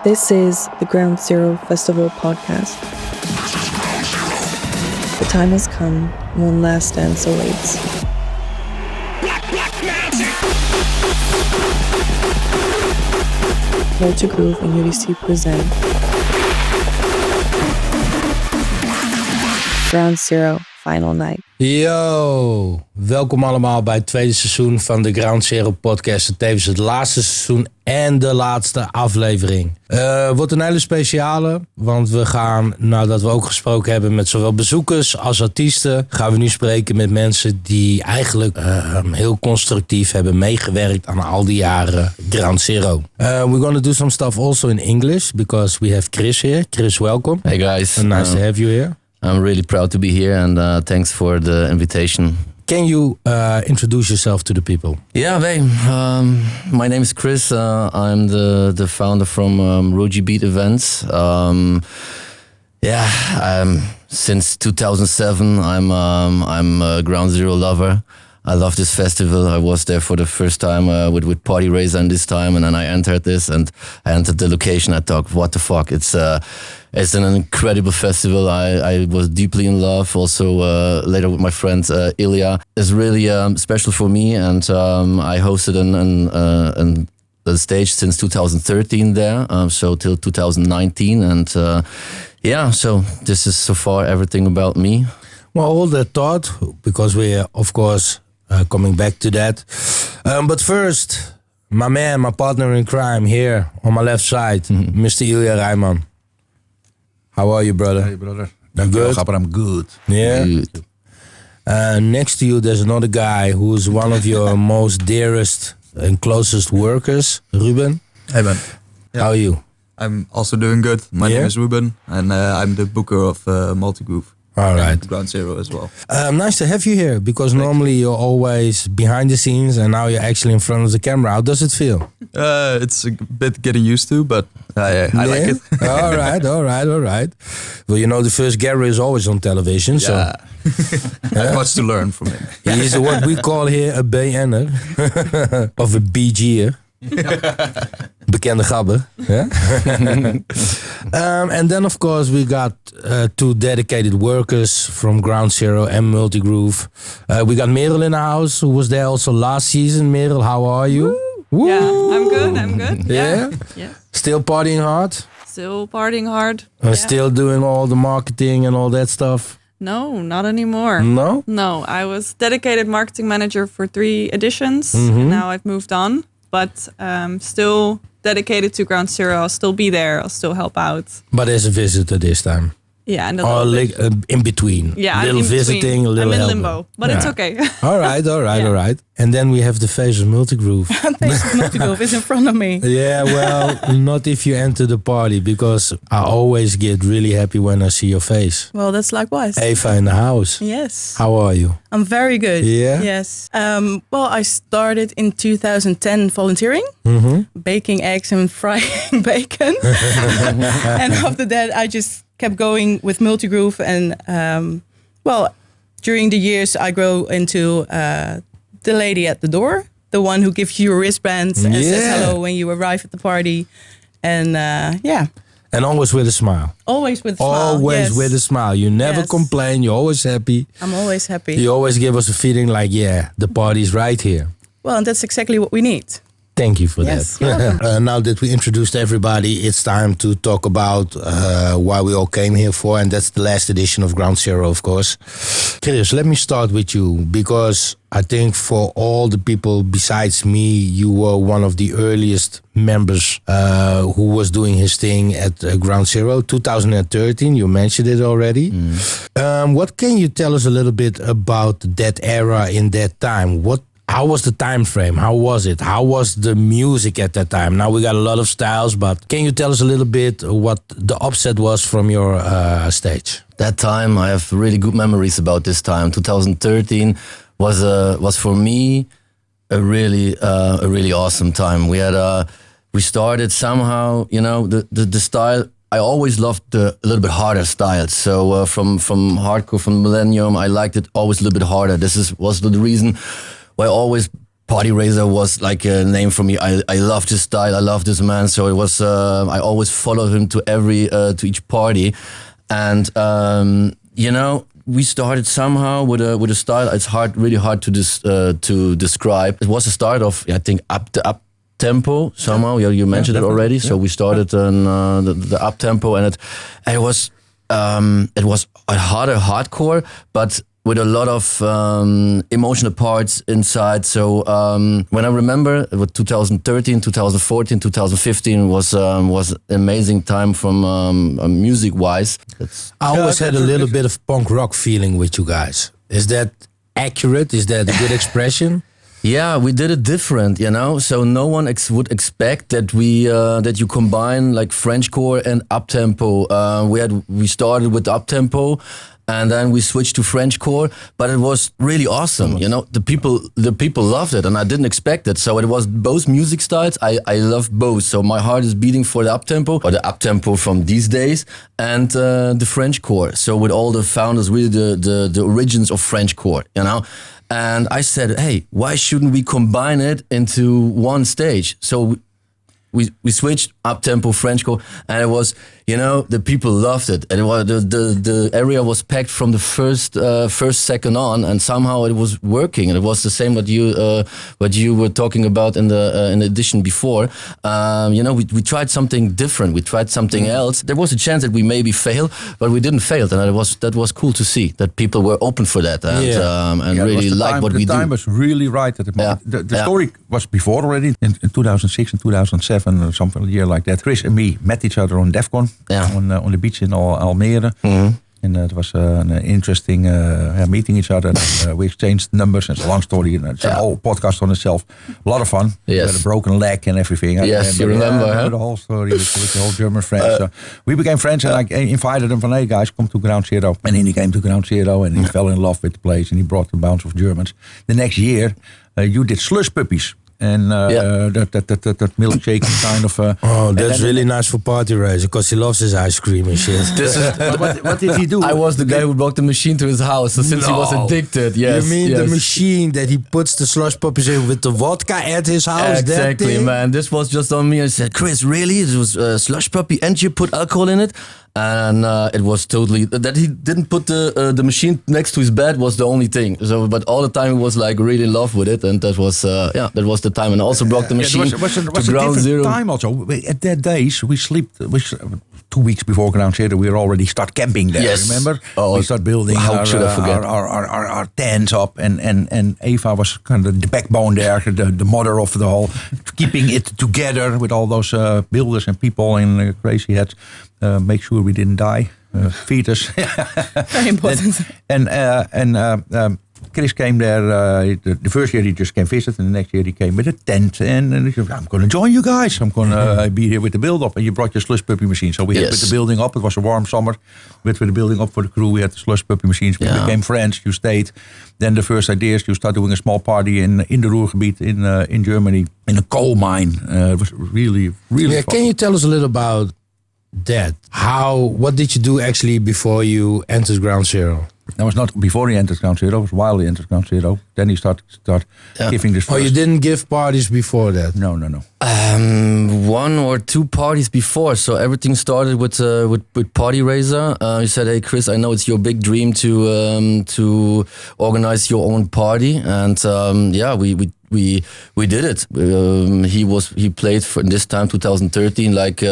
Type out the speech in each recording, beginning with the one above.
This is the Ground Zero Festival podcast. The time has come, one last dance awaits. Multigroup and UDC present Ground Zero Final Night. Yo, welkom allemaal bij het tweede seizoen van de Ground Zero podcast. Het tevens het laatste seizoen en de laatste aflevering. Wordt een hele speciale, want we gaan, nadat we ook gesproken hebben met zowel bezoekers als artiesten, gaan we nu spreken met mensen die eigenlijk heel constructief hebben meegewerkt aan al die jaren Ground Zero. We're gonna do some stuff also in English, because we have Chris here. Chris, welcome. Hey guys. Nice to have you here. I'm really proud to be here and thanks for the invitation. Can you introduce yourself to the people? Yeah, my name is Chris. I'm the founder from RGBeat events. Since 2007, I'm a Ground Zero lover. I love this festival. I was there for the first time with Party Razor and this time, and then I entered this and I entered the location. I thought, what the fuck? It's an incredible festival. I was deeply in love. Also later with my friend Ilja. It's really special for me, and I hosted a stage since 2013 there, so till 2019, and so this is so far everything about me. Well, all that thought, because we're of course coming back to that. But first, my man, my partner in crime here on my left side, Mr. Ilja Reiman. How are you, brother? Hey, brother. I'm good. I'm good. Yeah. Good. Next to you, there's another guy who's one of your most dearest and closest workers, Ruben. Hey, man. How are you? I'm also doing good. My name is Ruben, and I'm the booker of multigroup. All right. Ground Zero as well. Nice to have you here, because normally you're always behind the scenes and now you're actually in front of the camera. How does it feel? It's a bit getting used to, but I like it. all right. Well, you know, the first Gary is always on television, so... I have much to learn from him. He's what we call here a BN'er. Of a BG'er. Bekende gabber. Yeah? And then of course we got two dedicated workers from Ground Zero and Multigroove. We got Merel in the house, who was there also last season. Merel, how are you? Woo! Yeah, I'm good. Yeah? Yeah. Still partying hard? Still partying hard. Still doing all the marketing and all that stuff? No, not anymore. No? No, I was dedicated marketing manager for 3 editions. And now I've moved on. But still dedicated to Ground Zero. I'll still be there. I'll still help out. But as a visitor this time? Yeah, and in between. Yeah, a little visiting, a little I'm in helping. limbo, but it's okay. All right. And then we have the face of Multigroove. Face of Multigroove is in front of me. Yeah, well, not if you enter the party, because I always get really happy when I see your face. Well, that's likewise. Eva in the house. Yes. How are you? I'm very good. Yeah? Yes. I started in 2010 volunteering, baking eggs and frying bacon. And after that, I just kept going with Multigroove, and during the years I grow into the lady at the door, the one who gives you a wristband and says hello when you arrive at the party, and And always with a smile. Always with a smile. Always with a smile. You never complain. You're always happy. I'm always happy. You always give us a feeling like, the party's right here. Well, and that's exactly what we need. Thank you for yes, that. Now that we introduced everybody, it's time to talk about why we all came here for, and that's the last edition of Ground Zero, of course. Chris, let me start with you, because I think for all the people besides me, you were one of the earliest members who was doing his thing at Ground Zero. 2013, you mentioned it already. What can you tell us a little bit about that era in that time? How was the time frame? How was it? How was the music at that time? Now we got a lot of styles, but can you tell us a little bit what the upset was from your stage? That time, I have really good memories about this time. 2013 was for me a really awesome time. We started somehow, the style. I always loved a little bit harder styles. So from hardcore, from Millennium, I liked it always a little bit harder. Was the reason why I always Party Raiser was like a name for me. I love this style. I love this man. So it was. I always followed him to to each party, and we started somehow with a style. It's really hard to describe. It was a start of I think up tempo somehow. You mentioned it already. Yeah. So we started on the up tempo, and it was a harder hardcore, but with a lot of emotional parts inside. So when I remember, with 2013, 2014, 2015 was an amazing time from music-wise. I always had a little bit of punk rock feeling with you guys. Is that accurate? Is that a good expression? Yeah, we did it different, So no one would expect that that you combine like Frenchcore and uptempo. We started with uptempo, and then we switched to Frenchcore, but it was really awesome. The people loved it, and I didn't expect it. So it was both music styles. I love both. So my heart is beating for the uptempo, or the uptempo from these days, and the Frenchcore. So with all the founders, really the origins of Frenchcore, And I said, hey, why shouldn't we combine it into one stage? So we switched up tempo Frenchcore, and it was, the people loved it. And it was the area was packed from the first second on, and somehow it was working. And it was the same what you were talking about in the edition before. We tried something different. We tried something else. There was a chance that we maybe fail, but we didn't fail, and that was cool to see that people were open for that and really liked what we do. The time was really right at the moment. The story was before already in 2006 and 2007 or something, a year like that. Chris and me met each other on Defcon on the beach in Almere. Mm-hmm. And it was an interesting meeting each other. We exchanged numbers. It's a long story. It's a whole podcast on itself. A lot of fun. Yes. We had a broken leg and everything. Yes, you remember. The whole story with the whole German friends. So we became friends, and I invited him from, hey guys, come to Ground Zero. And then he came to Ground Zero, and he fell in love with the place, and he brought a bunch of Germans. The next year, you did Slush Puppies. And that milkshake kind of. That's really nice for Party Raiser, because he loves his ice cream and shit. What did he do? I was the guy who brought the machine to his house, so since he was addicted. Yes, you mean the machine that he puts the slush puppies in with the vodka at his house? Exactly, man. This was just on me. I said, Chris, really? It was slush puppy, and you put alcohol in it? And it was totally that he didn't put the machine next to his bed was the only thing. So, but all the time he was like really in love with it, and that was the time. And also brought the machine to Ground Zero. Time also at that days we slept. 2 weeks before Ground Zero, we were already start camping there. Yes. Remember? Oh, we start building our tents up, and Eva was kind of the backbone there, the mother of the whole, keeping it together with all those builders and people in crazy heads. Make sure we didn't die. Feed us. Very important. And Chris came there. The first year he just came visit, and the next year he came with a tent. And he said, I'm going to join you guys. I'm going to be here with the build up. And you brought your slush puppy machine. So we had with the building up. It was a warm summer. With the building up for the crew, we had the slush puppy machines. We became friends. You stayed. Then the first ideas, you start doing a small party in the Ruhrgebiet in Germany, in a coal mine. It was really, really fun. Can you tell us a little about that? What did you do actually before you entered Ground Zero? That was not before he entered Ground Zero. It was while he entered Ground Zero. Then he started giving this. You didn't give parties before that? No. 1 or 2 parties before. So everything started with Party Raiser. You said, "Hey Chris, I know it's your big dream to organize your own party," and we did it. He played for this time 2013 like.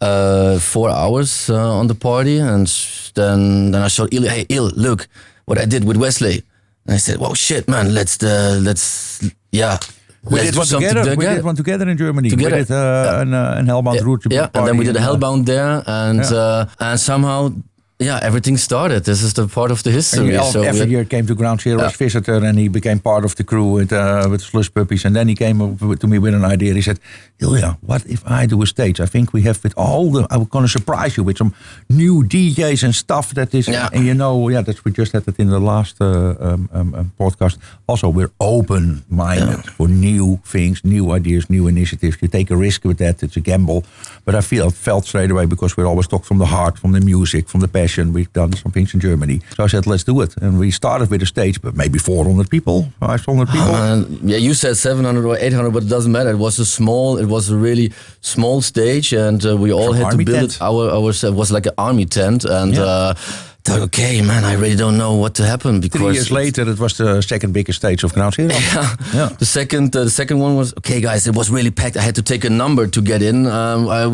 4 hours on the party, and then I showed Ilja, hey Il, look what I did with Wesley. And I said, "Whoa, shit, man, let's We did one together in Germany. Together. We did an Hellbound route. And then we did a Hellbound there, and somehow. Yeah, everything started. This is the part of the history. Every year came to Ground Zero as visitor, and he became part of the crew with Slush Puppies. And then he came up to me with an idea. He said, "Ilja, what if I do a stage? I think we have with I'm going to surprise you with some new DJs and stuff that is." Yeah. And that we just had it in the last podcast. Also, we're open-minded for new things, new ideas, new initiatives. You take a risk with that. It's a gamble. But I felt straight away, because we always talk from the heart, from the music, from the passion. session. We've done some things in Germany. So I said, let's do it. And we started with a stage, but maybe 400 people, 500 people. Yeah, you said 700 or 800, but it doesn't matter. It was a really small stage, and we all had to build tent. it ourselves. It was like an army tent, and thought, okay, man, I really don't know what to happen, because 3 years later, it was the second biggest stage of Ground Zero. Yeah. The second one was, okay, guys, it was really packed. I had to take a number to get in.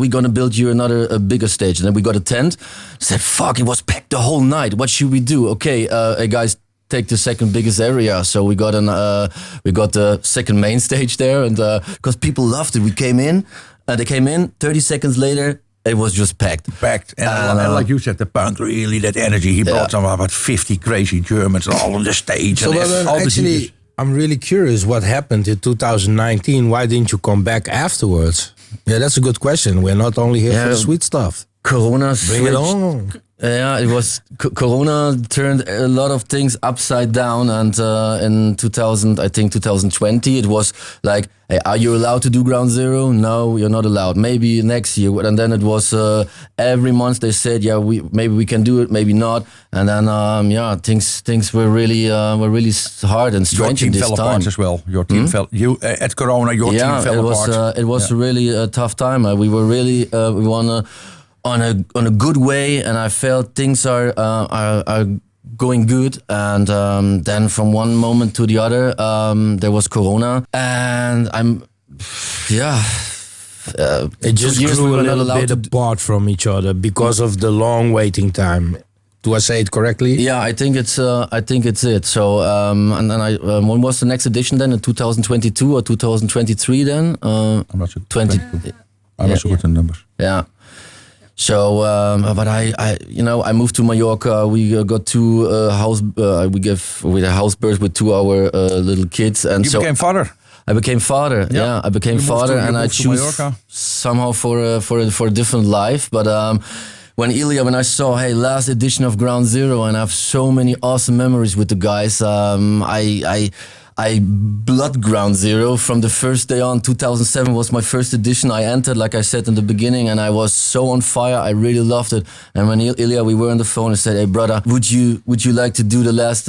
We're gonna build you a bigger stage, and then we got a tent. Said, fuck, it was packed the whole night. What should we do? Okay, hey guys, take the second biggest area. So we got the second main stage there, and because people loved it, we came in. They came in 30 seconds later. It was just packed. And like you said, the punk, really, that energy. He brought some about 50 crazy Germans all on the stage. So actually, I'm really curious what happened in 2019. Why didn't you come back afterwards? Yeah, that's a good question. We're not only here for the sweet stuff. Corona Bring it on. Yeah, it was Corona turned a lot of things upside down, and in 2020, it was like, hey, are you allowed to do Ground Zero? No, you're not allowed. Maybe next year, and then it was every month they said, yeah, maybe we can do it, maybe not, and then things were really hard and strange in this fell time. apart as well. Your team fell. You at Corona, your team fell apart. It was really a tough time. We were really we wanna. On a good way, and I felt things are going good, and then from one moment to the other, there was Corona, and it just grew a little bit apart from each other because of the long waiting time. Do I say it correctly? Yeah, I think it's it. So and then when was the next edition then? In 2022 or 2023 then? I'm not sure. 20. I'm not sure what the numbers. Yeah. So, but I moved to Mallorca. We got two we had house birth with 2 our little kids, and you became father. I became father. Yeah, I became father, and I choose somehow for a different life. But when I saw, hey, last edition of Ground Zero, and I have so many awesome memories with the guys. I blood Ground Zero from the first day on. 2007 was my first edition. I entered, like I said in the beginning, and I was so on fire. I really loved it. And when Ilja, we were on the phone, and said, "Hey, brother, would you like to do the last?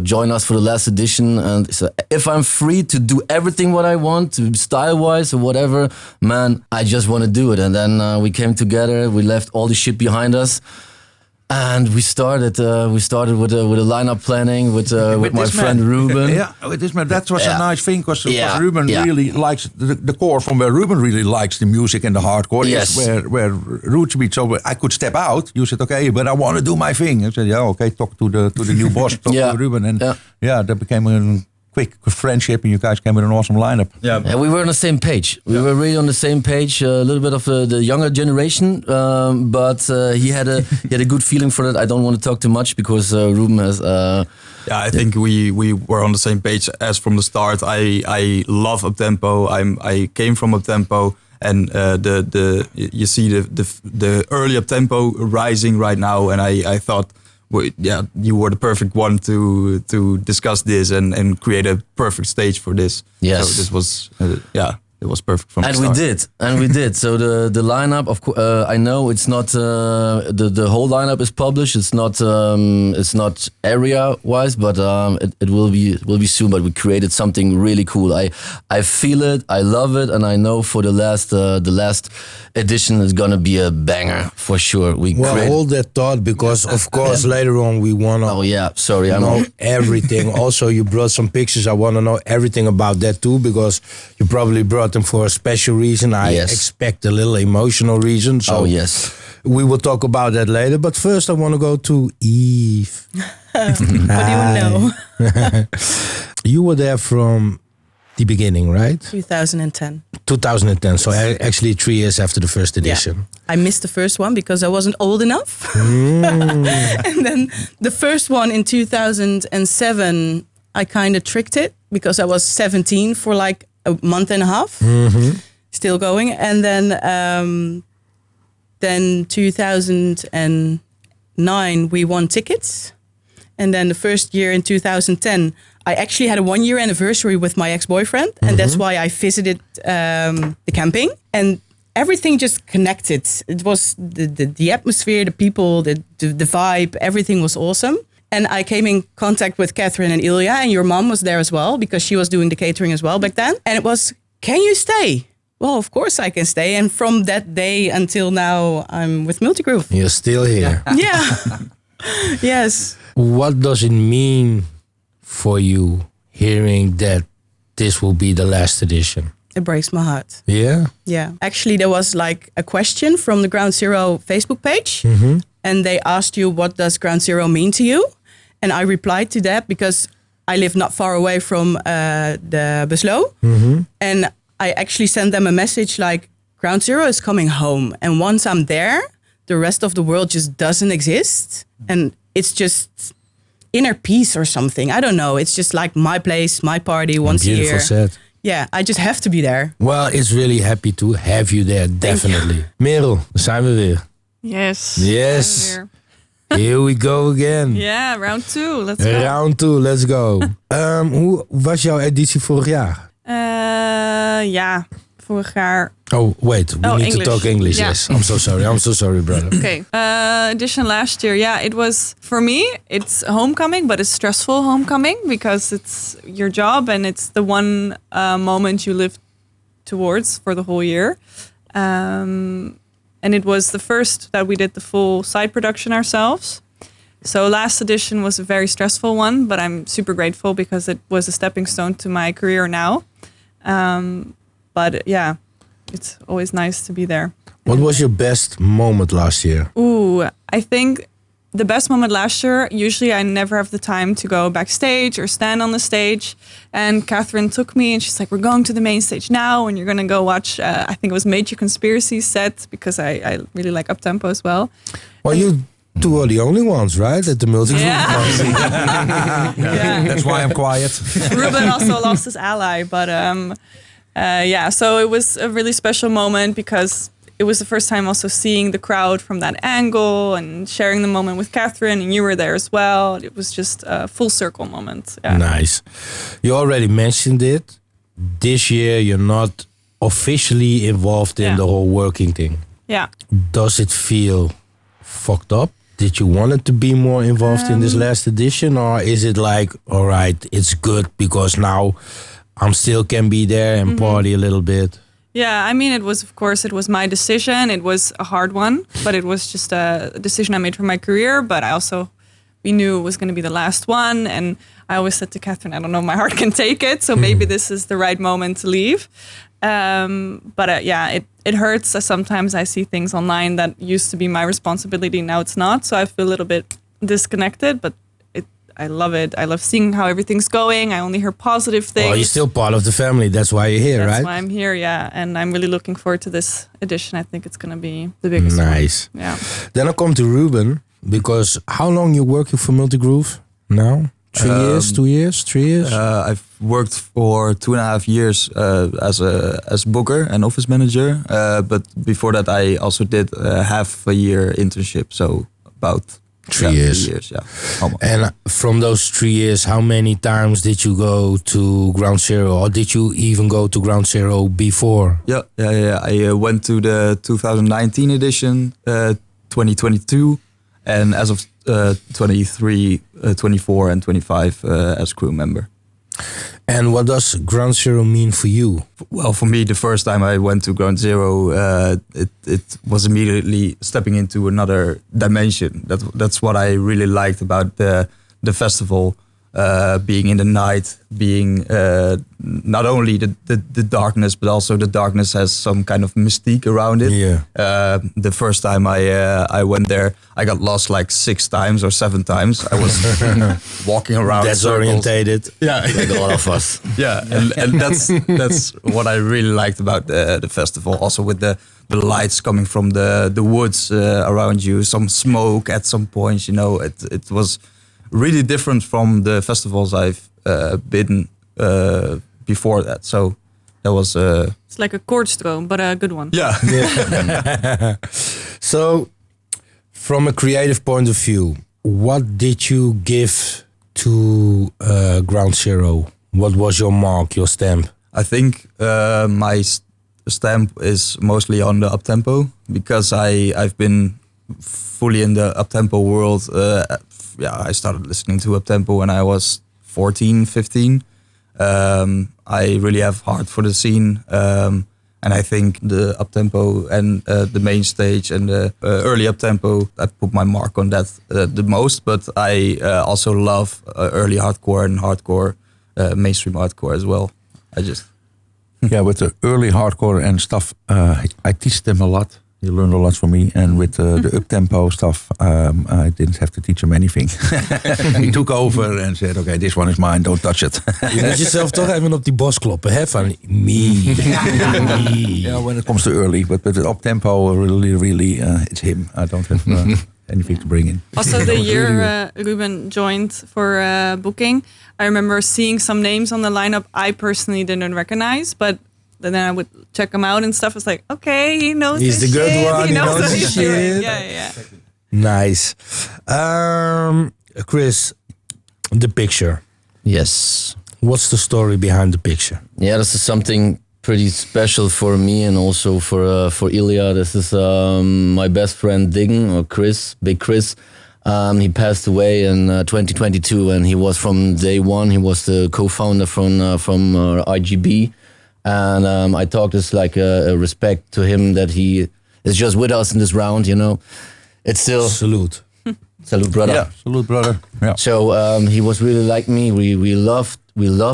Join us for the last edition?" And he said, "If I'm free to do everything what I want, style-wise or whatever, man, I just want to do it." And then we came together. We left all the shit behind us. And we started with a lineup planning with my friend Ruben. Yeah, with this man. That was a nice thing because Ruben really likes the core from where Ruben really likes the music and the hardcore. Yes. Is where roots beat. So I could step out. You said, okay, but I want to do my thing. I said, yeah, okay. Talk to the new boss. Talk to Ruben, and that became a quick friendship, and you guys came with an awesome lineup. Yeah, we were on the same page. We were really on the same page. A little bit of the younger generation, but he had a good feeling for that. I don't want to talk too much because Ruben has. I think we were on the same page as from the start. I love uptempo. I came from uptempo, and you see the early uptempo rising right now, and I thought. Well, yeah, you were the perfect one to discuss this and create a perfect stage for this. Yes, so this was it was perfect from the start. We did. So the lineup, of course, I know it's not the whole lineup is published. It's not area wise, but it will be soon. But we created something really cool. I feel it. I love it, and I know for the last edition is gonna be a banger for sure. Hold that thought, because of course later on we wanna. Oh yeah, sorry, I know everything. Also, you brought some pictures. I want to know everything about that too, because you probably brought them for a special reason. I expect a little emotional reason. So we will talk about that later. But first, I want to go to Eve. What do you know? You were there from the beginning, right? 2010. 2010. So actually 3 years after the first edition. Yeah. I missed the first one because I wasn't old enough. And then the first one in 2007, I kind of tricked it because I was 17 for like a month and a half, still going. And then 2009, we won tickets. And then the first year in 2010, I actually had a 1 year anniversary with my ex-boyfriend. And that's why I visited the camping. And everything just connected. It was the atmosphere, the people, the vibe, everything was awesome. And I came in contact with Catherine and Ilja, and your mom was there as well because she was doing the catering as well back then. And it was, can you stay? Well, of course I can stay. And from that day until now, I'm with multigroup. You're still here. Yeah. Yes. What does it mean for you hearing that this will be the last edition? It breaks my heart. Yeah? Yeah. Actually, there was like a question from the Ground Zero Facebook page. And they asked you, what does Ground Zero mean to you? And I replied to that because I live not far away from the Beslo. And I actually sent them a message like, Ground Zero is coming home. And once I'm there, the rest of the world just doesn't exist. And it's just inner peace or something. I don't know. It's just like my place, my party once a year. Beautiful said. Yeah, I just have to be there. Well, it's really happy to have you there, definitely. Merel, daar zijn we weer. Yes. Yes. I'm Here we go again. here. Yeah, round 2. Let's go. Round 2, let's go. Hoe was jouw editie vorig jaar? Ja, vorig jaar. Oh, wait. We need English. to talk English. Yeah. Yes. I'm so sorry, brother. Okay. Edition last year. Yeah, it was, for me, it's homecoming, but it's stressful homecoming because it's your job and it's the one moment you live towards for the whole year. And it was the first that we did the full side production ourselves. So last edition was a very stressful one, but I'm super grateful because it was a stepping stone to my career now. But yeah, it's always nice to be there. What was your best moment last year? Ooh, I think the best moment last year, usually I never have the time to go backstage or stand on the stage. And Catherine took me and she's like, we're going to the main stage now and you're going to go watch, I think it was Major Conspiracy set because I really like uptempo as well. Well, you two are the only ones, right? At the multigroup. Yeah. Yeah. That's why I'm quiet. Ruben also lost his ally, but yeah, so it was a really special moment because it was the first time also seeing the crowd from that angle and sharing the moment with Catherine, and you were there as well. It was just a full circle moment. Yeah. Nice. You already mentioned it. This year, you're not officially involved in the whole working thing. Yeah. Does it feel fucked up? Did you want it to be more involved in this last edition? Or is it like, all right, it's good because now I'm still can be there and party a little bit? Yeah, I mean, it was my decision. It was a hard one, but it was just a decision I made for my career. But we knew it was going to be the last one. And I always said to Catherine, I don't know, my heart can take it. So maybe this is the right moment to leave. But yeah, it hurts. Sometimes I see things online that used to be my responsibility. Now it's not. So I feel a little bit disconnected, but I love it. I love seeing how everything's going. I only hear positive things. Well, you're still part of the family. That's why you're here, That's right? why I'm here, yeah. And I'm really looking forward to this edition. I think it's going to be the biggest Nice. one. Yeah. Then I come to Ruben, because how long you working for multigroup now? 3 years, 2 years, 3 years? I've worked for 2.5 years as booker and office manager. But before that, I also did half a year internship. So about 3 years. 3 years, yeah. Almost. And from those 3 years, how many times did you go to Ground Zero? Or did you even go to Ground Zero before? Yeah. I went to the 2019 edition, 2022, and as of 23, 24, and 25 as crew member. And what does Ground Zero mean for you? Well, for me, the first time I went to Ground Zero, it was immediately stepping into another dimension. That's what I really liked about the festival. Being in the night, being not only the darkness, but also the darkness has some kind of mystique around it. Yeah. The first time I went there, I got lost like 6 times or 7 times. I was walking around. Disorientated. Yeah, Like a lot of us. yeah, and that's what I really liked about the festival. Also with the lights coming from the woods around you, some smoke at some points. You know, it was really different from the festivals I've been before that. So that was It's like a kordstroom, but a good one. yeah. So, from a creative point of view, what did you give to Ground Zero? What was your mark, your stamp? I think my stamp is mostly on the uptempo because I've been fully in the uptempo world. I started listening to uptempo when I was 14, 15. I really have heart for the scene. And I think the uptempo and the main stage and the early uptempo, I put my mark on that the most. But I also love early hardcore and hardcore, mainstream hardcore as well. With the early hardcore and stuff, I teach them a lot. You learned a lot from me. And with the up-tempo stuff, I didn't have to teach him anything. He took over and said, okay, this one is mine, don't touch it. Je moet jezelf toch even op die bos kloppen, hè? Van me. Yeah, when it comes to early. But the up-tempo, really, it's him. I don't have anything to bring in. Also, the year Ruben joined for booking, I remember seeing some names on the lineup I personally didn't recognize, but then I would check him out and stuff. It's like, okay, he knows He's his the good shit. one. He knows what his he's doing. shit. Yeah. Nice. Chris, the picture. Yes. What's the story behind the picture? Yeah, this is something pretty special for me and also for Ilja. This is my best friend Diggen, or Chris, Big Chris. He passed away in 2022, and he was from day one. He was the co-founder from RGB. And I talked as like a respect to him that he is just with us in this round, you know. It's still... Salute. Salute, brother. Yeah, salute, brother. Yeah. So he was really like me. We love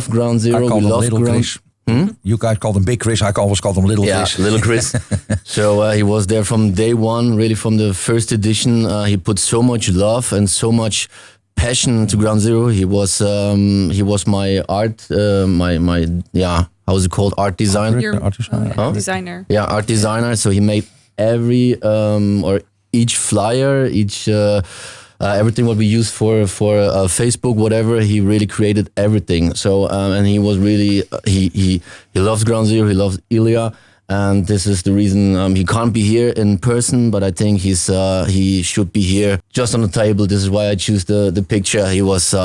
Ground Zero. I call We him love Little Ground... Chris. You guys called him Big Chris. I always called him Little Chris. Little Chris. So he was there from day one, really from the first edition. He put so much love and so much passion to Ground Zero. He was my art, how's it called? Art designer. Art designer. Huh? Designer. Yeah, art designer. So he made every or each flyer, each everything what we use for Facebook, whatever. He really created everything. So and he was really he loves Ground Zero. He loves Ilja. And this is the reason he can't be here in person, but I think he should be here just on the table. This is why I choose the picture. He was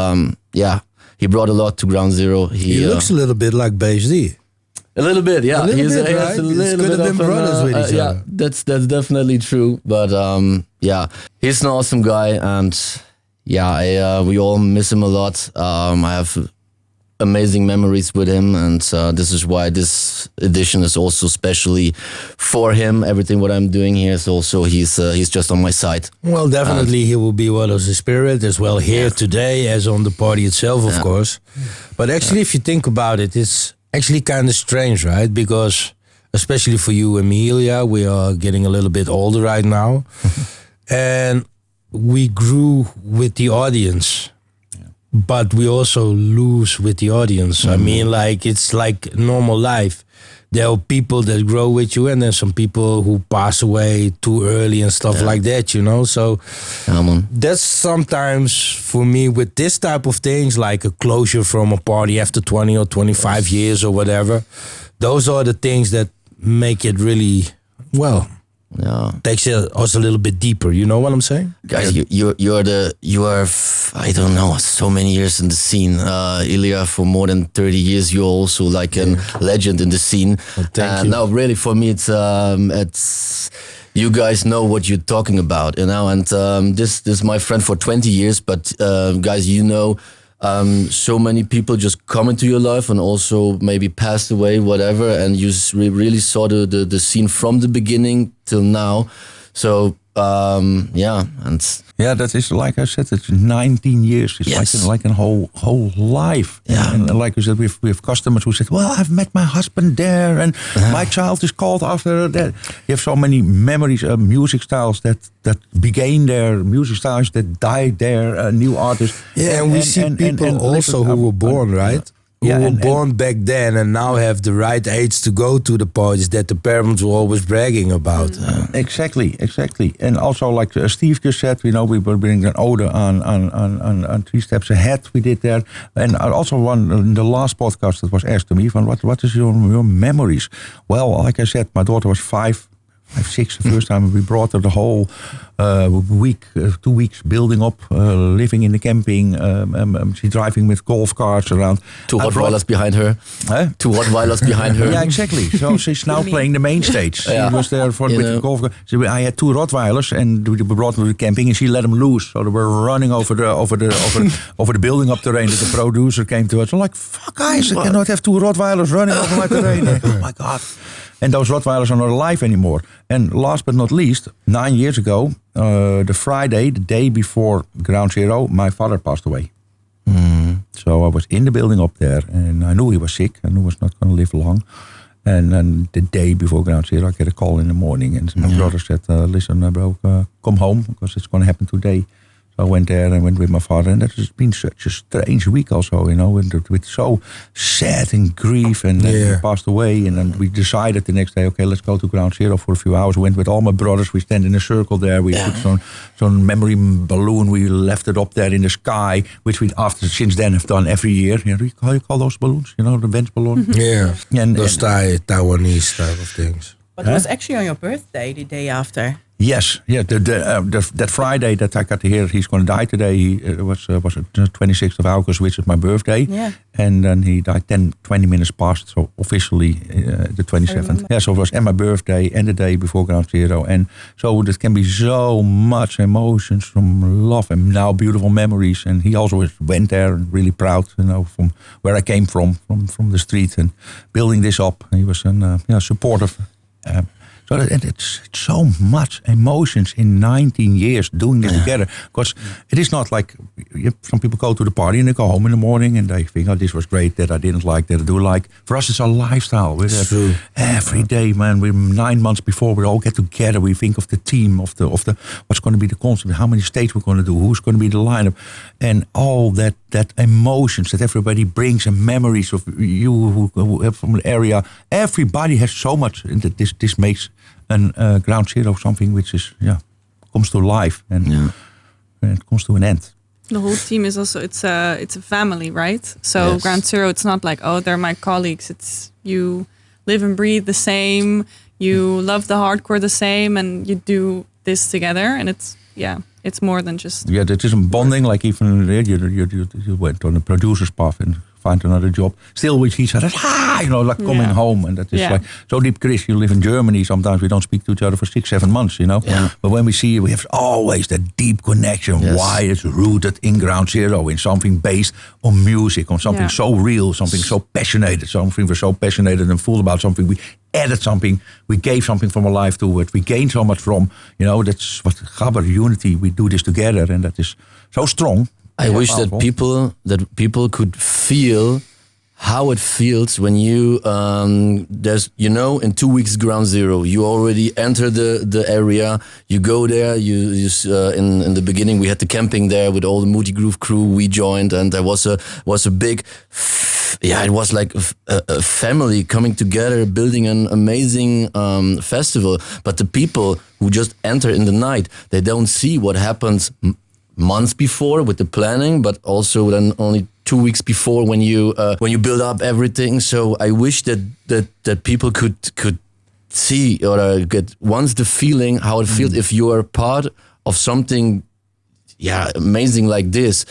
he brought a lot to Ground Zero. He looks a little bit like BSD. A little bit, yeah. A little bit, he right? has a little Could bit have been of brothers with each yeah, other. that's definitely true. But he's an awesome guy, and we all miss him a lot. I have amazing memories with him, and this is why this edition is also specially for him. Everything what I'm doing here is also he's just on my side. Well, definitely he will be one of the spirit as well here today as on the party itself, of course. But actually, if you think about it, it's actually kind of strange, right? Because especially for you and me, Ilja, we are getting a little bit older right now, and we grew with the audience. But we also lose with the audience. I mean, like, it's like normal life. There are people that grow with you, and then some people who pass away too early and stuff like that, you know? So that's sometimes for me with this type of things, like a closure from a party after 20 or 25 years or whatever. Those are the things that make it really, takes us a little bit deeper. You know what I'm saying? Guys, you are I don't know, so many years in the scene. Ilja, for more than 30 years, you're also like a legend in the scene. Well, thank you. Now, really, for me, it's you guys know what you're talking about, you know. And this is my friend for 20 years, but guys, you know. So many people just come into your life and also maybe passed away, whatever, and you really saw the scene from the beginning till now. So that is, like I said, it's 19 years. It's like a whole life. Yeah. And like I said, we have customers who said, well, I've met my husband there, and my child is called after that. You have so many memories of music styles that began there, music styles that died there, new artists. Yeah, and we see people also who were born, right? Who were born back then and now have the right age to go to the parties that the parents were always bragging about. Exactly. And also, like Steve just said, you know, we were bringing an ode on 3 Steps Ahead. We did that, and also one in the last podcast that was asked to me, "What is your memories?" Well, like I said, my daughter was 5, 6 the first time. We brought her the whole week, 2 weeks building up, living in the camping. She's driving with golf carts around. 2 Rottweilers behind her. Huh? 2 Rottweilers behind her. Yeah, exactly. So she's now playing the main stage. Yeah. She was there with the golf cart. So I had 2 Rottweilers, and we brought them to the camping, and she let them loose. So they were running over the building up terrain. The producer came to us. I'm like, fuck guys, I cannot have 2 Rottweilers running over my terrain. Oh my God. And those Rottweilers are not alive anymore. And last but not least, 9 years ago, the Friday, the day before Ground Zero, my father passed away. So I was in the building up there, and I knew he was sick. I knew he was not going to live long. And then the day before Ground Zero, I get a call in the morning, and my brother said, listen, bro, come home, because it's going to happen today. So I went there and went with my father, and that has been such a strange week also, with so sad and grief, and then he passed away. And then we decided the next day, okay, let's go to Ground Zero for a few hours. We went with all my brothers. We stand in a circle there. We put some memory balloon. We left it up there in the sky, which we since then have done every year. How you call those balloons? The bench balloon? Yeah, and those Taiwanese type of things. But it was actually on your birthday, the day after. Yes, yeah. That Friday that I got to hear he's going to die today, it was the 26th of August, which is my birthday. Yeah. And then he died 20 minutes past, so officially the 27th. Yeah, so it was and my birthday and the day before Ground Zero. And so there can be so much emotions from love and now beautiful memories. And he also went there and really proud, from where I came from the street and building this up. He was supportive. So it's so much emotions in 19 years doing this together. Because it is not like some people go to the party and they go home in the morning and they think, oh, this was great, that I didn't like, that I do like. For us, it's a lifestyle. We're true. Every day, man. We're 9 months before we all get together. We think of the team, of the what's going to be the concept, how many states we're going to do, who's going to be the lineup, and all that emotions that everybody brings and memories of you who have from the area. Everybody has so much, and this makes Ground Zero something which is comes to life and it comes to an end. The whole team is also it's a family, right? So Ground Zero, it's not like, oh, they're my colleagues. It's you live and breathe the same. You love the hardcore the same, and you do this together. And it's more than just it is a bonding. Like even you went on a producer's path and find another job, still with each other, like coming home, and that is like so deep. Chris, you live in Germany. Sometimes we don't speak to each other for 6-7 months, But when we see you, we have always that deep connection. Yes. Why it's rooted in Ground Zero, in something based on music, on something so real, something so passionate, something we're so passionate and full about. Something we added, something we gave something from our life to it. We gained so much from. That's what Gabber unity. We do this together, and that is so strong. I wish that people could feel how it feels when you in 2 weeks Ground Zero you already enter the area, you go there, you in the beginning we had the camping there with all the multigroup crew we joined, and there was a big it was like a family coming together, building an amazing festival. But the people who just enter in the night, they don't see what happens months before with the planning, but also then only 2 weeks before when you build up everything. So I wish that people could see or get once the feeling how it feels if you are part of something amazing like this.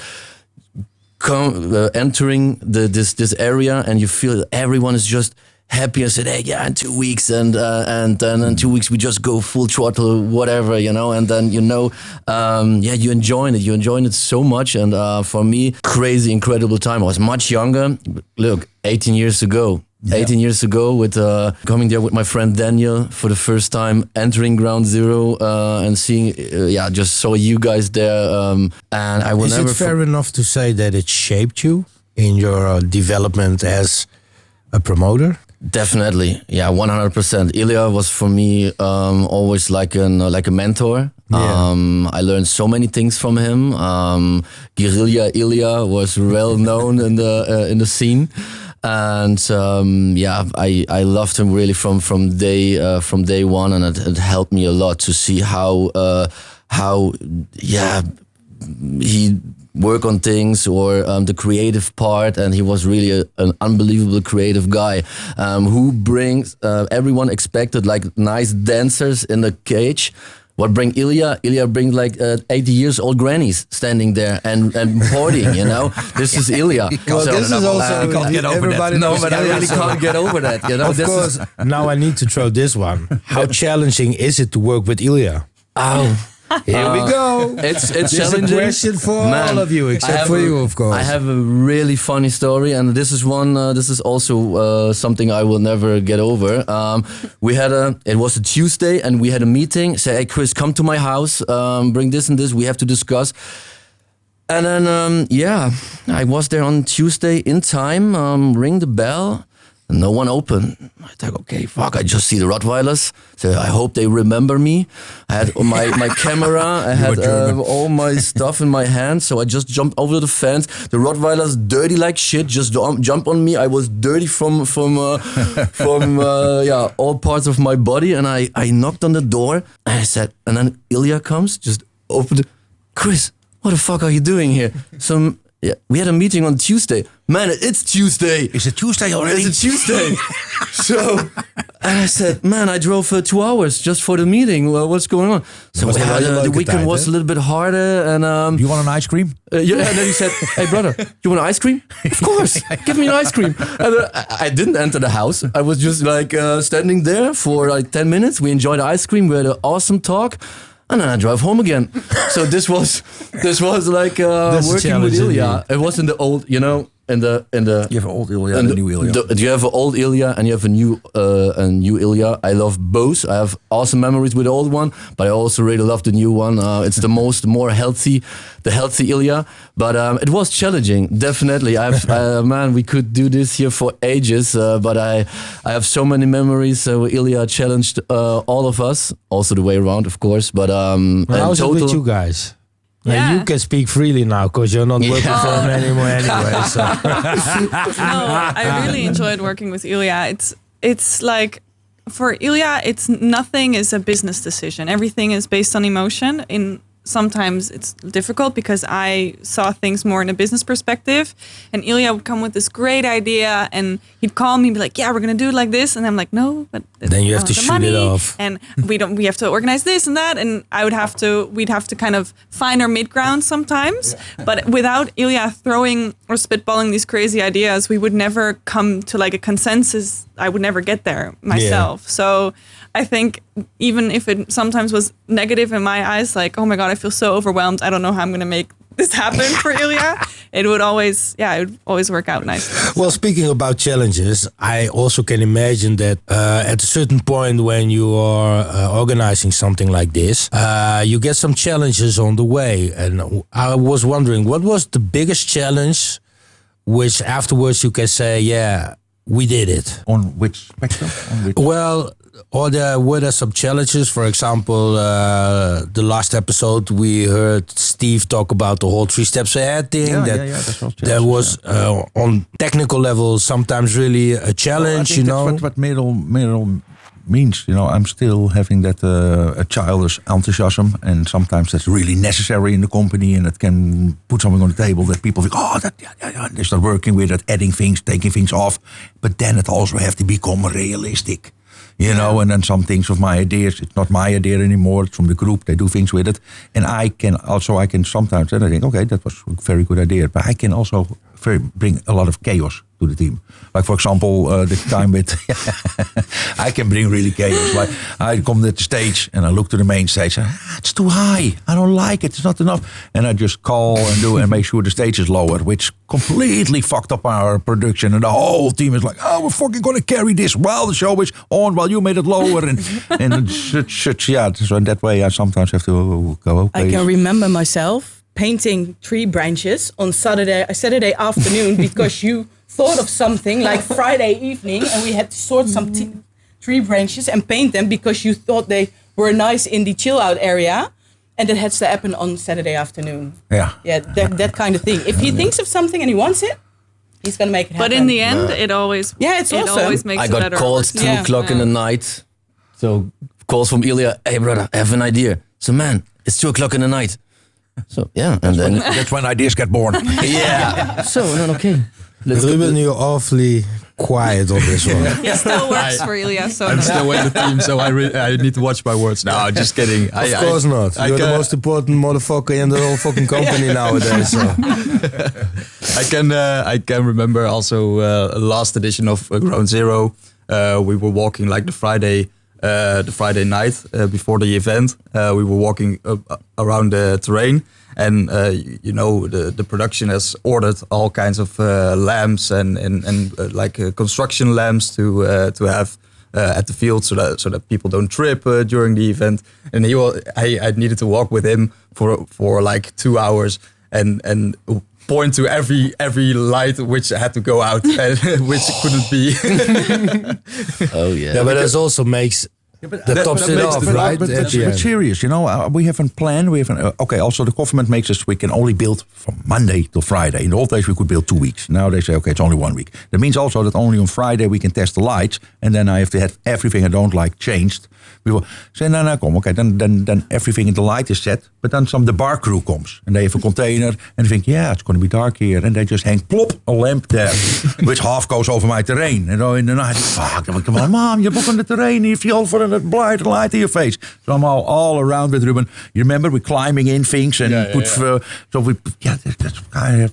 Entering this area and you feel everyone is just happy and said, hey, in 2 weeks and then in 2 weeks we just go full throttle, whatever, and then you enjoyed it so much. And for me, crazy, incredible time. I was much younger. Look, 18 years ago. Yeah. 18 years ago, with coming there with my friend Daniel for the first time, entering Ground Zero and seeing, just saw you guys there. And I will never. Is it fair enough to say that it shaped you in your development as a promoter? Definitely, 100%. Ilja was for me always like a mentor. Yeah. I learned so many things from him. Guerrilla Ilja was well known in the scene. And I loved him really from day one, and it helped me a lot to see how he work on things or the creative part, and he was really an unbelievable creative guy who brings everyone expected like nice dancers in the cage. What bring Ilja? Ilja brings like 80 years old grannies standing there and partying, you know? This is Ilja. Well, this is also can't get over everybody that. knows But I really can't get over that, you know? Of course. Now I need to throw this one. How challenging is it to work with Ilja? Oh. Here we go. It's This is challenging. a question for Man, all of you, I except have for a- you, of course. I have a really funny story, and this is one. This is also something I will never get over. It was a Tuesday, and we had a meeting. Say, hey Chris, come to my house. Bring this and this. We have to discuss. And then I was there on Tuesday in time. Ring the bell. And no one opened. I thought, okay, fuck, I just see the Rottweilers. So I hope they remember me. I had my camera, I had all my stuff in my hand. So I just jumped over the fence. The Rottweilers, dirty like shit, just jump on me. I was dirty from all parts of my body. And I knocked on the door. And I said, and then Ilja comes, just opened it. Chris, what the fuck are you doing here? Yeah, we had a meeting on Tuesday. Man, it's Tuesday. Is it Tuesday already? It's a Tuesday. And I said, man, I drove 2 hours just for the meeting. Well, what's going on? So was een hele the leuke weekend tijd, was hè? a little bit harder. And You want an ice cream? yeah, and then he said, hey brother, you want ice cream? Of course, give me an ice cream. And I didn't enter the house. I was just like standing there for like 10 minutes. We enjoyed the ice cream. We had an awesome talk. And then I drove home again. So this was like working with Ilja. It was in the old, you know, in the. You have an old Ilja and a new Ilja. You have an old Ilja and you have a new Ilja. I love both. I have awesome memories with the old one, but I also really love the new one. It's the more healthy Ilja. But it was challenging, definitely. Man, we could do this here for ages. But I have so many memories. Ilja challenged all of us, also the way around, of course. But How's it with you guys? Yeah. You can speak freely now because you're not working for him anymore anyway. So. No, I really enjoyed working with Ilja. It's like for Ilja, nothing is a business decision. Everything is based on emotion. Sometimes it's difficult because I saw things more in a business perspective, and Ilja would come with this great idea, and he'd call me and be like, "Yeah, we're gonna do it like this," and I'm like, "No, but Then you have to the shoot money, it off. and we have to organize this and that," and we'd have to kind of find our mid-ground sometimes. But without Ilja throwing or spitballing these crazy ideas, we would never come to like a consensus. I would never get there myself. So I think even if it sometimes was negative in my eyes, like, oh my God, I feel so overwhelmed. I don't know how I'm going to make this happen for Ilja. It would always work out nicely. Well, speaking about challenges, I also can imagine that at a certain point when you are organizing something like this, you get some challenges on the way. And I was wondering, what was the biggest challenge which afterwards you can say, yeah, we did it? On which spectrum? Well, were there some challenges? For example, the last episode we heard Steve talk about the whole 3 steps ahead thing. That's all That was on technical level sometimes really a challenge. That's what Merel means. You know, I'm still having that a childish enthusiasm, and sometimes that's really necessary in the company, and it can put something on the table that people think, oh, they start working with it, adding things, taking things off. But then it also have to become realistic. You know, and then some things of my ideas, it's not my idea anymore, it's from the group, they do things with it. And I can sometimes, and I think, okay, that was a very good idea, but I can also bring a lot of chaos to the team. Like, for example, the time with, I can bring really chaos. Like, I come to the stage and I look to the main stage, and, it's too high, I don't like it, it's not enough. And I just call and do and make sure the stage is lower, which completely fucked up our production. And the whole team is like, oh, we're fucking gonna carry this while the show is on, while you made it lower. And such, yeah. So in that way, I sometimes have to go, okay. I can remember myself painting tree branches on Saturday afternoon because you thought of something like Friday evening, and we had to sort some tree branches and paint them because you thought they were nice in the chill out area. And that has to happen on Saturday afternoon. Yeah. Yeah, that kind of thing. If he thinks of something and he wants it, he's going to make it happen. But in the end, it always always makes I it got better. calls 2 o'clock in the night. So calls from Ilja, hey brother, I have an idea. So man, it's 2 o'clock in the night. So yeah, and then That's when ideas get born. yeah. So then okay. Let's Ruben, you're awfully quiet on this one. He still works for Ilja, so I'm still in the team, so I need to watch my words. No, just kidding. Of course not. You're the most important motherfucker in the whole fucking company nowadays. So. I can remember also last edition of Ground Zero. We were walking like the Friday night before the event. We were walking around the terrain, and the production has ordered all kinds of lamps and like construction lamps to have at the field so that people don't trip during the event. And I needed to walk with him for like 2 hours and point to every light which had to go out and which couldn't be. Oh yeah. Yeah, but that also makes that tops it off, right? But At the end. serious, we have a plan. We have also the government makes us we can only build from Monday to Friday. In the old days we could build 2 weeks. Now they say okay, it's only 1 week. That means also that only on Friday we can test the lights, and then I have to have everything I don't like changed. We will say no, come okay. Then everything in the light is set, but then the bar crew comes and they have a container and they think it's going to be dark here, and they just hang plop a lamp there, which half goes over my terrain. And in the night, fuck, come on, mom, you're booking the terrain. You feel for a bright light in your face. So I'm all around with Ruben. You remember we climbing in things and so we that's I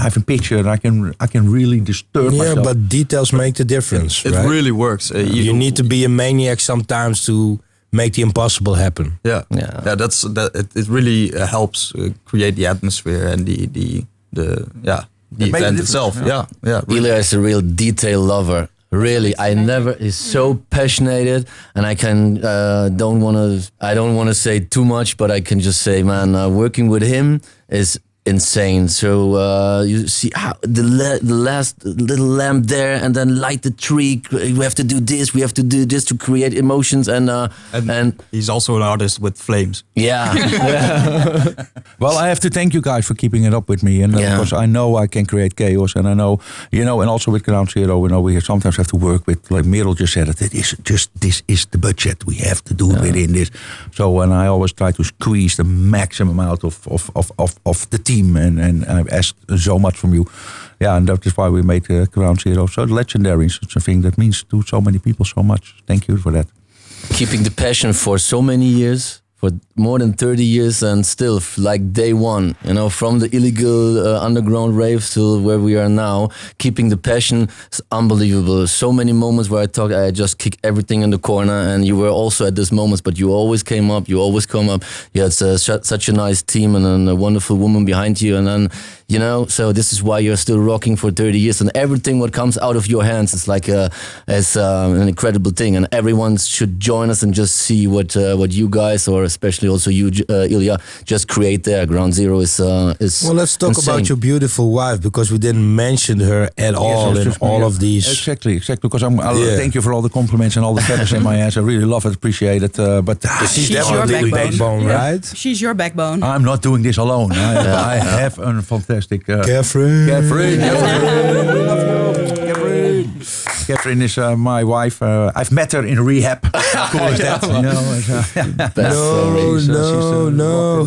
have a picture. I can really disturb myself. But details make the difference. It right? really works. You need to be a maniac sometimes to make the impossible happen. Yeah. It really helps create the atmosphere and the event itself. Yeah. Really. Ilja is a real detail lover. Really, he's so passionate, and I don't want to say too much, but I can just say, man, working with him is insane. So you see how the last little lamp there, and then light the tree. We have to do this to create emotions, and he's also an artist with flames. Yeah. Well, I have to thank you guys for keeping it up with me, and because I know I can create chaos, and I know and also with Ground Zero, we sometimes have to work with, like Merel just said, this is the budget. We have to do it within this. So, and I always try to squeeze the maximum out of the team, and I've asked so much from you. Yeah, and that is why we made Ground Zero so legendary. Such a thing that means to so many people so much. Thank you for that. Keeping the passion for so many years, for more than 30 years, and still like day one, from the illegal underground raves to where we are now, keeping the passion is unbelievable. So many moments where I just kick everything in the corner, and you were also at those moments, but you always came up, you always come up. You had such a nice team and a wonderful woman behind you, and then so this is why you're still rocking for 30 years, and everything what comes out of your hands is like an incredible thing, and everyone should join us and just see what you guys, or especially also you, Ilja, just create there. Ground Zero is well, let's talk insane. about your beautiful wife, because we didn't mention her at all in all of these. Exactly. Because thank you for all the compliments and all the feathers in my ass. I really love it, appreciate it. But she's definitely your backbone, right? She's your backbone. I'm not doing this alone. I have a fantastic Catherine. Catherine is my wife. I've met her in rehab. How cool is that? No.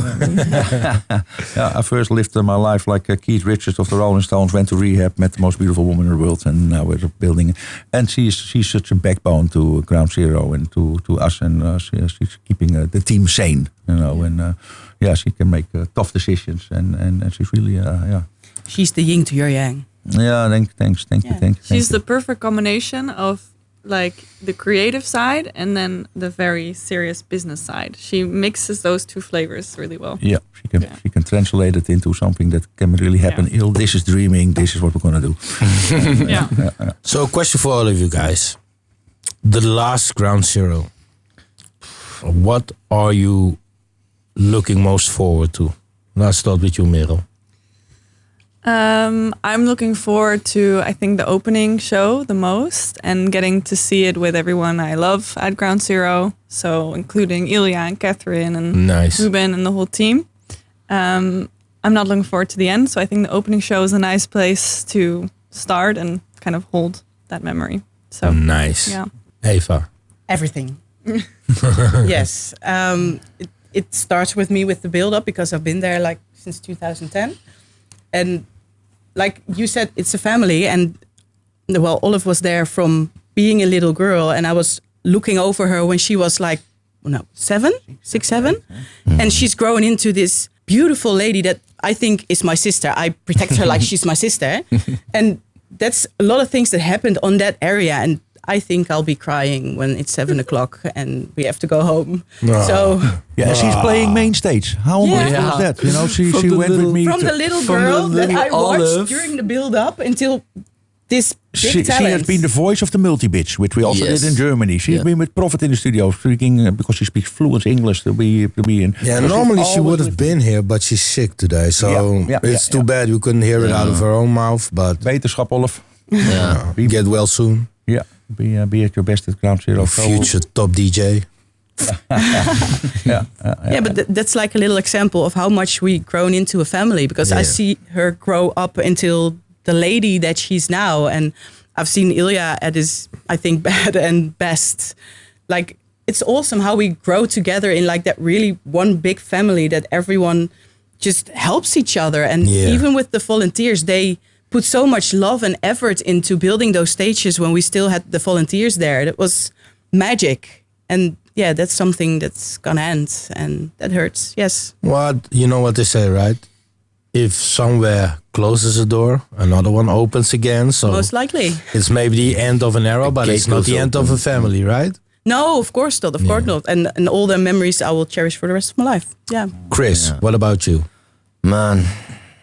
I first lived my life like Keith Richards of the Rolling Stones. Went to rehab, met the most beautiful woman in the world, and now we're building. And she's such a backbone to Ground Zero and to us, and she's keeping the team sane. And she can make tough decisions, and she's really She's the yin to your yang. Yeah, thanks. Thank you. She's the perfect combination of like the creative side and then the very serious business side. She mixes those two flavors really well. Yeah, she can translate it into something that can really happen. Yeah. This is dreaming. This is what we're gonna do. Yeah. So, a question for all of you guys: the last Ground Zero. What are you looking most forward to? Let's start with you, Merel. I'm looking forward to, I think, the opening show the most, and getting to see it with everyone I love at Ground Zero. So including Ilja and Catherine and Ruben and the whole team. I'm not looking forward to the end. So I think the opening show is a nice place to start and kind of hold that memory. So nice. Yeah. Eva. Everything. Yes. it starts with me with the build-up because I've been there like since 2010. And like you said, it's a family. And well, Olive was there from being a little girl. And I was looking over her when she was like, 6, 7. And she's grown into this beautiful lady that I think is my sister. I protect her like she's my sister. And that's a lot of things that happened on that area. And I think I'll be crying when it's 7 o'clock and we have to go home. So Yeah, she's playing main stage. How amazing is that? You know, she went with me. from the little girl that I watched during the build-up until this big She has been the voice of the multi-bitch, which we also did in Germany. She's been with Prophet in the studio, speaking because she speaks fluent English to be in. Yeah, normally she would have been here, but she's sick today. So it's too bad we couldn't hear it out of her own mouth. But Wetenschap, Olaf. get well soon. Yeah, be at your best at Ground Zero. Future top DJ. But that's like a little example of how much we grown into a family, because I see her grow up until the lady that she's now. And I've seen Ilja at his, I think, bad and best. Like, it's awesome how we grow together in like that really one big family that everyone just helps each other. And even with the volunteers, they put so much love and effort into building those stages when we still had the volunteers there. That was magic. And yeah, that's something that's gonna end, and that hurts. Yes. You know what they say, right? If somewhere closes a door, another one opens again. So most likely it's maybe the end of an era, but it's not the end of a family, right? No, of course not. Of course not. And all the memories I will cherish for the rest of my life. Yeah. Chris, what about you? Man,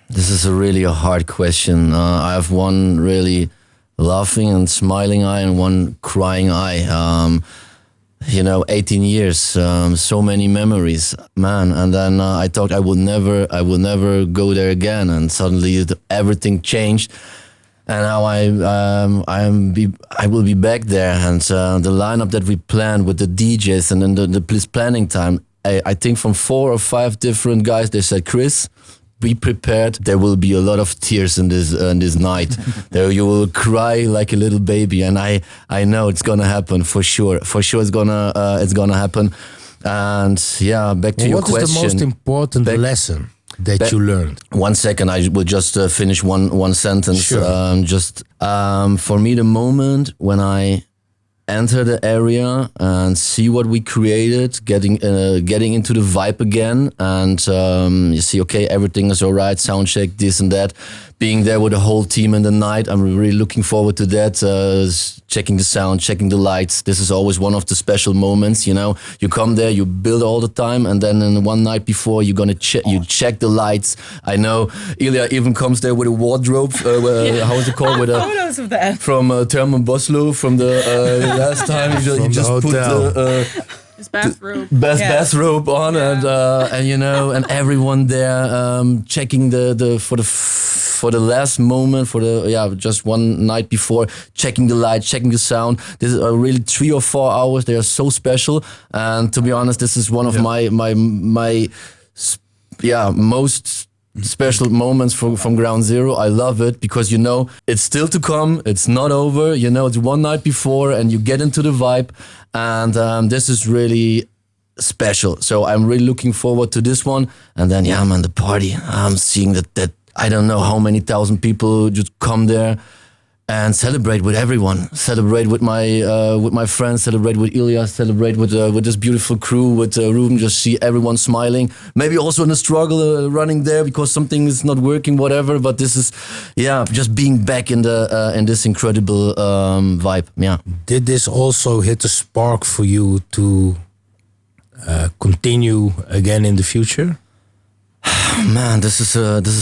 this is a hard question. I have one really laughing and smiling eye and one crying eye. 18 years, so many memories, man. And then I thought I would never go there again. And suddenly everything changed. And now I will be back there. And the lineup that we planned with the DJs and then the planning time, I think from 4 or 5 different guys, they said, Chris, be prepared. There will be a lot of tears in this night. There you will cry like a little baby, and I know it's gonna happen for sure. For sure, it's gonna happen. And back to your question. What is the most important lesson that you learned? 1 second, I will just finish one sentence. Sure. For me, the moment when I enter the area and see what we created, getting into the vibe again, and you see, okay, everything is all right, sound check, this and that. Being there with the whole team in the night, I'm really looking forward to that. Checking the sound, checking the lights. This is always one of the special moments. You come there, you build all the time, and then in one night before, you're gonna check the lights. I know Ilja even comes there with a wardrobe. How is it called? With photos of that from Terman Boslo from the last time. You just put the. His bathrobe. Bathrobe on, and everyone there checking for the last moment, just one night before, checking the light, checking the sound. This is really 3 or 4 hours. They are so special, and to be honest, this is one of my most special moments from Ground Zero. I love it because it's still to come. It's not over. It's one night before, and you get into the vibe. And this is really special. So I'm really looking forward to this one. And then, the party. I'm seeing that I don't know how many thousand people just come there and celebrate with everyone. Celebrate with my friends. Celebrate with Ilja. Celebrate with this beautiful crew. With Ruben. Just see everyone smiling. Maybe also in the struggle running there because something is not working. Whatever. But this is, just being back in this incredible vibe. Yeah. Did this also hit a spark for you to continue again in the future? Man, this is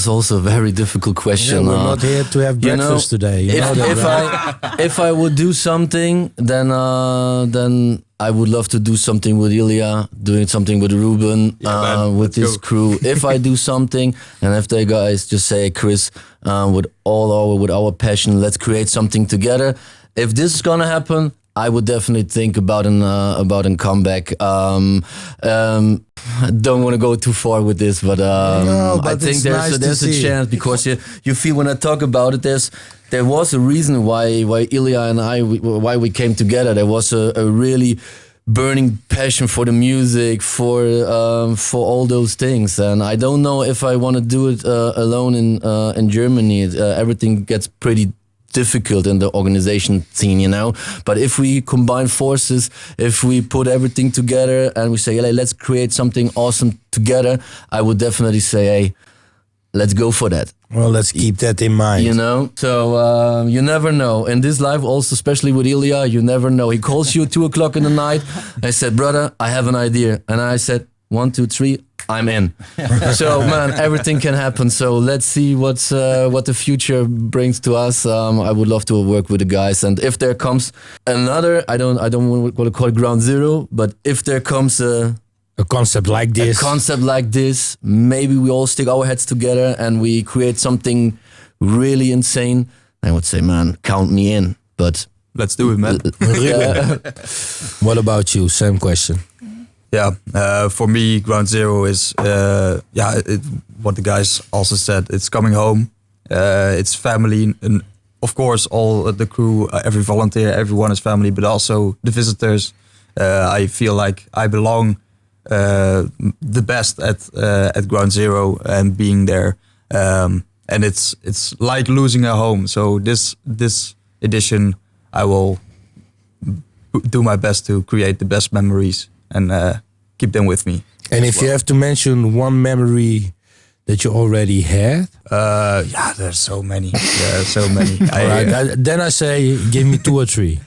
also a very difficult question. We're not here to have breakfast today. If I would do something, then I would love to do something with Ilja, doing something with Ruben, with his crew. If I do something, and if they guys just say, Chris, with our passion, let's create something together. If this is gonna happen, I would definitely think about a comeback. I don't want to go too far with this, but I think there's a chance because you feel when I talk about it, there was a reason why Ilja and why we came together. There was a really burning passion for the music, for all those things. And I don't know if I want to do it alone in Germany. Everything gets pretty difficult in the organization scene, you know. But if we combine forces, if we put everything together and we say, hey, let's create something awesome together, I would definitely say, hey, let's go for that. Well, let's keep that in mind. You know, so you never know. In this life, also, especially with Ilja, you never know. He calls you at 2 o'clock in the night. I said, brother, I have an idea. And I said, 1, 2, 3, I'm in. So, man, everything can happen. So let's see what the future brings to us. I would love to work with the guys. And if there comes another, I don't want to call it ground zero, but if there comes a concept like this, maybe we all stick our heads together and we create something really insane, I would say, man, count me in. But let's do it, man. What about you? Same question. Yeah, for me, ground zero is what the guys also said. It's coming home. It's family, and of course, all the crew, every volunteer, everyone is family. But also the visitors. I feel like I belong the best at ground zero and being there. And it's like losing a home. So this edition, I will do my best to create the best memories and keep them with me. And if you have to mention one memory that you already had, there's so many. There are so many. Then I say, give me 2 or 3.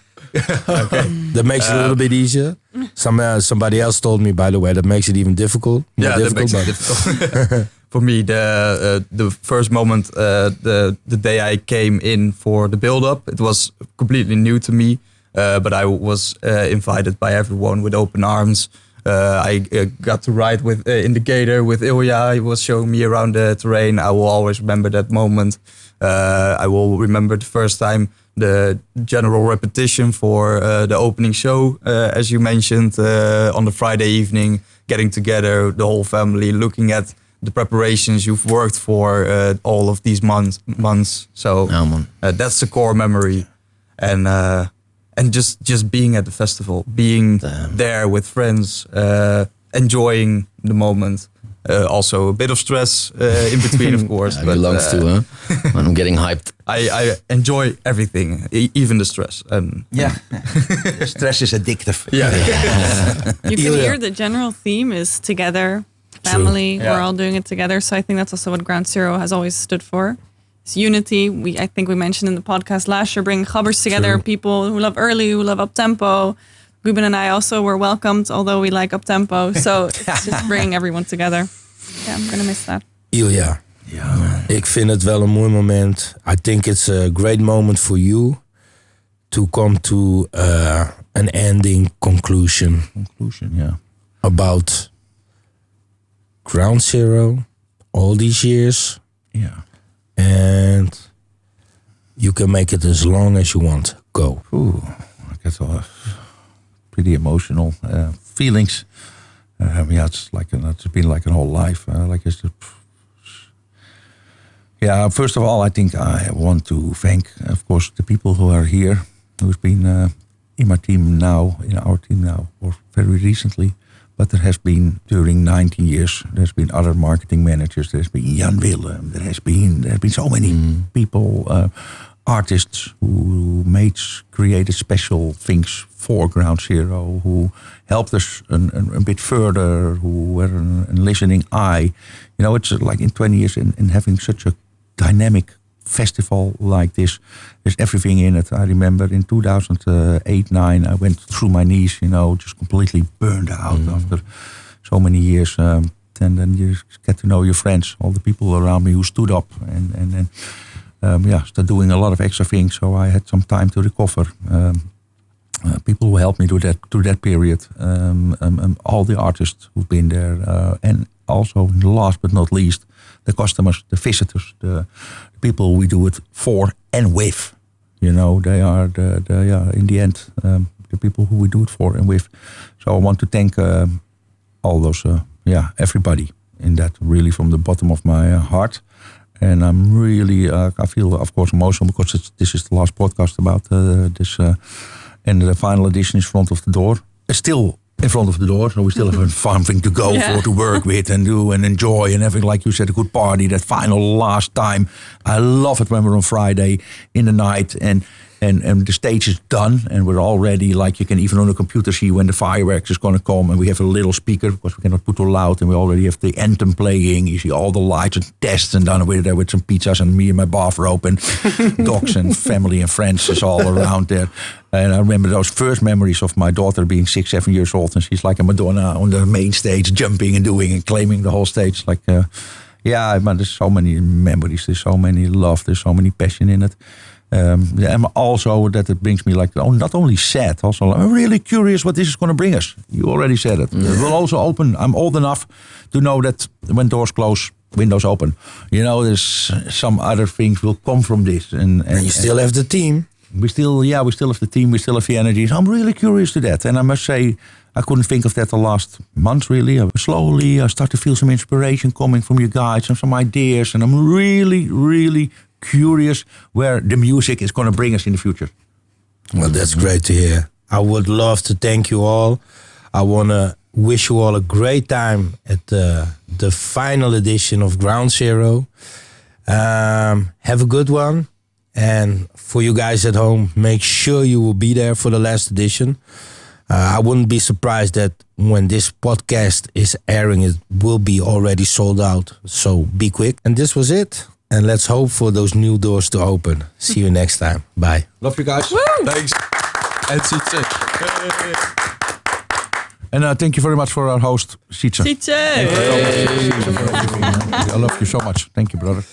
Okay. That makes it a little bit easier. Somebody else told me, by the way, that makes it even difficult. That makes it difficult. For me, the first moment, the day I came in for the build-up, it was completely new to me. But I was invited by everyone with open arms. I got to ride with in the gator with Ilja. He was showing me around the terrain. I will always remember that moment. I will remember the first time, the general repetition for the opening show, as you mentioned, on the Friday evening, getting together, the whole family, looking at the preparations you've worked for all of these months. So that's the core memory. And just being at the festival, being there with friends, enjoying the moment. Also a bit of stress in between, of course. But belongs to, huh? When I'm getting hyped. I enjoy everything, even the stress. Stress is addictive. Yeah. You can hear the general theme is together, family. We're all doing it together. So I think that's also what Ground Zero has always stood for. It's unity. I think we mentioned in the podcast last year, bringing gabbers together, people who love early, who love up-tempo. Ruben and I also were welcomed, although we like up-tempo. So it's just bringing everyone together. Yeah, I'm going to miss that. Ilja, ik vind het wel een mooi moment. I think it's a great moment for you to come to an ending conclusion. About Ground Zero, all these years. Yeah. And you can make it as long as you want. Go. Ooh, I get all pretty emotional feelings. It's been like a whole life. First of all, I think I want to thank, of course, the people who are here, who's been in our team now, or very recently. But there has been, during 19 years, there's been other marketing managers. There's been Jan Willem. There have been so many people, artists who created special things for Ground Zero, who helped us a bit further, who were a listening eye. You know, it's like in 20 years in having such a dynamic festival like this, there's everything in it. I remember in 2008-9, I went through my knees, just completely burned out after so many years. And then you get to know your friends, all the people around me who stood up and start doing a lot of extra things. So I had some time to recover. People who helped me through that period. All the artists who've been there, and also last but not least, the customers, the visitors, the people we do it for and with. They are in the end the people who we do it for and with. So I want to thank all those, everybody in that, really from the bottom of my heart. And I'm really, I feel of course emotional because this is the last podcast about this. And the final edition is Front of the Door. still in front of the door, so we still have something to go for, to work with and do and enjoy and having, like you said, a good party. That final last time, I love it when we're on Friday in the night and the stage is done and we're all ready. Like you can even on the computer see when the fireworks is going to come, and we have a little speaker because we cannot put too loud, and we already have the anthem playing. You see all the lights and tests, and then we're there with some pizzas and me in my bathrobe and dogs and family and friends is all around there. And I remember those first memories of my daughter being 6, 7 years old, and she's like a Madonna on the main stage, jumping and doing and claiming the whole stage. Like, man, there's so many memories, there's so many love, there's so many passion in it. And also that it brings me like, not only sad, also I'm really curious what this is going to bring us. You already said it. It will also open. I'm old enough to know that when doors close, windows open. You know, there's some other things will come from this. And you still have the team. We still have the team. We still have the energy. So I'm really curious to that. And I must say, I couldn't think of that the last month, really. Slowly, I start to feel some inspiration coming from you guys and some ideas. And I'm really, really curious where the music is going to bring us in the future. Well, that's great to hear. I would love to thank you all. I want to wish you all a great time at the final edition of Ground Zero. Have a good one. And for you guys at home, make sure you will be there for the last edition. I wouldn't be surprised that when this podcast is airing, it will be already sold out. So be quick. And this was it. And let's hope for those new doors to open. See you next time. Bye. Love you guys. Woo! Thanks. And Sietse. And thank you very much for our host, Sietse. Sietse. I love you so much. Thank you, brother.